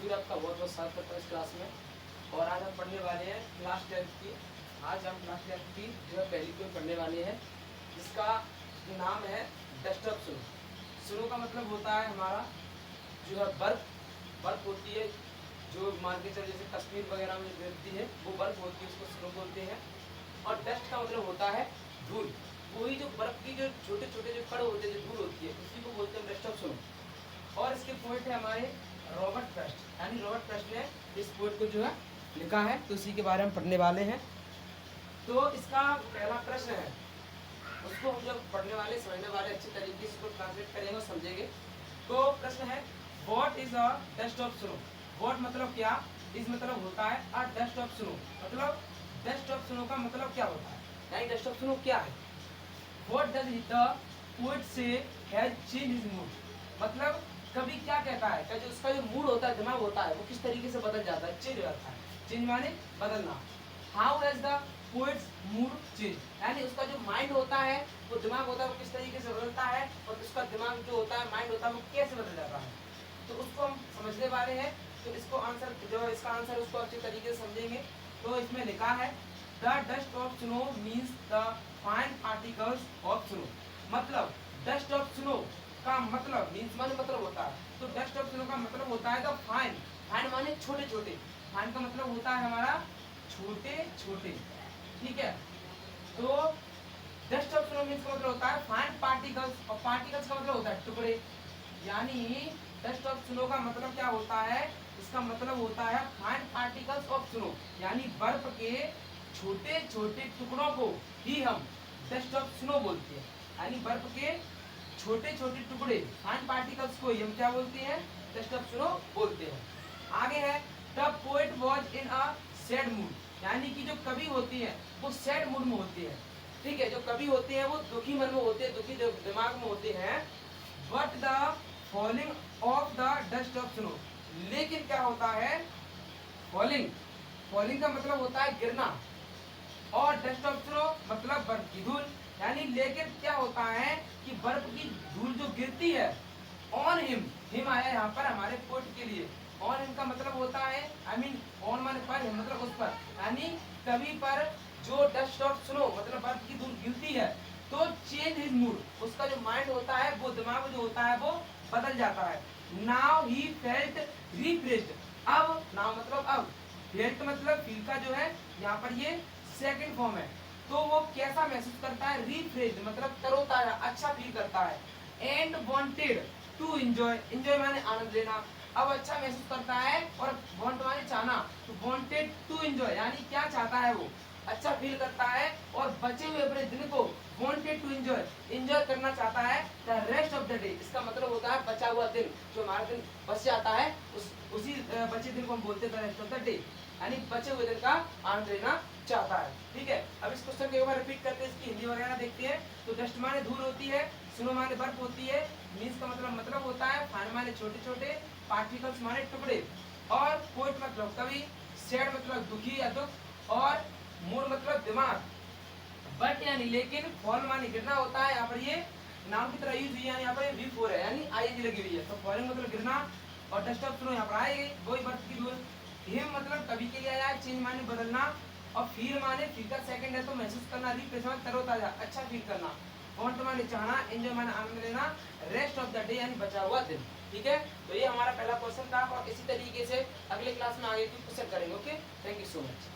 फिर आपका बहुत बहुत स्वागत करता हूँ इस क्लास में। और आज हम पढ़ने वाले हैं क्लास 10th की। आज हम क्लास 10th की जो है पहली कोई पढ़ने वाले हैं, जिसका नाम है डेस्कटॉप स्नो। स्नो का मतलब होता है हमारा जो है बर्फ होती है, जो मान के चल जैसे कश्मीर वगैरह में गिरती है वो बर्फ होती है, उसको स्नो बोलते हैं। और डस्ट का मतलब होता है धूल, वही जो बर्फ की जो छोटे छोटे जो कण होते हैं, जो धूल होती है, उसी को बोलते हैं डेस्कटॉप स्नो। और इसके पोएट है हमारे रॉबर्ट फ्रॉस्ट, यानी रॉबर्ट फ्रॉस्ट ने इस पोएट को जो है लिखा है, तो उसी के बारे में पढ़ने वाले हैं। तो इसका पहला प्रश्न है, उसको हम जब पढ़ने वाले समझने वाले अच्छे तरीके से उसको ट्रांसलेट करेंगे और समझेंगे। तो प्रश्न है what is a desktop snow. What मतलब क्या, इस मतलब होता है अ डेस्कटॉप स्नो, मतलब डेस्कटॉप स्नो का मतलब क्या होता है, यानी डेस्कटॉप स्नो क्या है। व्हाट डज द पोएट से हैज चेंज हिज मूड, मतलब कभी क्या कहता है कि जो उसका जो मूड होता है, दिमाग होता है, वो किस तरीके से बदल जाता है, चेंज हो जाता है। चेंज माने बदलना। How has the poets mood change, यानी उसका जो माइंड होता है, वो दिमाग होता है, वो किस तरीके से बदलता है, और उसका दिमाग जो होता है, माइंड होता है, वो कैसे बदल जाता है, तो उसको हम समझने वाले हैं। तो इसको आंसर जो है, इसका आंसर उसको अच्छे तरीके से समझेंगे। तो इसमें लिखा है the dust of snow means the fine particles of snow, मतलब डस्ट ऑफ स्नो का मतलब मीन्स माने मतलब होता है, तो डस्ट ऑफ स्नो का मतलब होता है द फाइन। फाइन माने छोटे छोटे, फाइन का मतलब होता है हमारा छोटे छोटे, ठीक है। तो डस्ट ऑफ स्नो मीन्स का मतलब होता है फाइन पार्टिकल्स, और पार्टिकल्स का मतलब होता है टुकड़े, यानी डस्ट ऑफ स्नो का मतलब क्या होता है, इसका मतलब होता है फाइन पार्टिकल्स ऑफ स्नो, यानी बर्फ के छोटे छोटे टुकड़ों को ही हम डस्ट ऑफ स्नो बोलते हैं, यानी बर्फ के छोटे छोटे टुकड़े फाइन पार्टिकल्स को ही हम क्या बोलते हैं, डस्ट ऑफ स्नो बोलते हैं। आगे है the poet was in a sad mood, यानी कि जो कवि होती है वो सैड मूड में होती है, ठीक है। जो कवि होते हैं वो दुखी मन में होते हैं, दुखी दिमाग में होते हैं। But the falling of the dust of snow, लेकिन क्या होता है, फॉलिंग, फॉलिंग का मतलब होता है गिरना, और डस्ट ऑफ स्नो मतलब बर्फ की धूल, यानी लेकिन क्या होता है कि बर्फ की धूल जो गिरती है ऑन हिम आया यहाँ पर हमारे पोट के लिए। ऑन हिम का मतलब होता है आई मीन ऑन माने पर, मतलब उस पर, यानी कभी पर जो डस्ट ऑफ स्नो मतलब बर्फ की धूल गिरती है, तो चेंज हिज मूड, उसका जो माइंड होता है, वो दिमाग जो होता है वो बदल जाता है। नाउ ही फेल्ट रिफ्रेश्ड, अब नाउ मतलब अब, फेल्ट मतलब फील का जो है यहाँ पर ये सेकंड फॉर्म है, तो वो कैसा महसूस करता है, रिफ्रेश्ड मतलब तरोताजा, अच्छा फील करता है। And wanted to enjoy, enjoy माने आनंद लेना, अब अच्छा महसूस करता है, और वांट माने चाहना, तो वांटेड टू एंजॉय यानी क्या चाहता है, वो अच्छा फील करता है, और बचे हुए अपने दिन को वांटेड टू एंजॉय, एंजॉय करना चाहता है the rest of the day, इसका मतलब होता है बचा हुआ दिन, जो हमारा दिन बच जाता है उसी बचे दिन को हम बोलते हैं रेस्ट ऑफ द डे, यानी बचे हुए दिन का आनंद लेना चाहता है, ठीक है। अब इस क्वेश्चन को एक बार रिपीट करते हैं, इसकी हिंदी वगैरह देखते हैं। तो डस्ट माने धूल होती है, स्नो माने बर्फ होती है, मीन्स का मतलब होता है, फाइन माने छोटे छोटे, पार्टिकल्स माने टुकड़े, और पोएट मतलब कवि, सैड मतलब दुखी या दुख, और मूड मतलब दिमाग। बट यानी लेकिन, फॉल माने गिरना होता है, यहाँ पर ये नाम की तरह यूज हुई है, यहाँ पर V4 है, यानी आईएनजी लगी हुई है, तो फॉलिंग मतलब गिरना, और डस्ट ऑफ स्नो यहाँ पर आएगी, वही बर्फ की धूल। हिम मतलब कभी के लिए आया है, चेंज माने बदलना, और फील माने फील का सेकंड है तो महसूस करना, रिफ्रेश माने तरोताजा, अच्छा फील करना, वांट माने चाहना, एंजॉय माने आनंद लेना, रेस्ट ऑफ द डे यानी बचा हुआ दिन, ठीक है। तो ये हमारा पहला क्वेश्चन था, और इसी तरीके से अगले क्लास में आगे की क्वेश्चन करेंगे। Okay, thank you so much.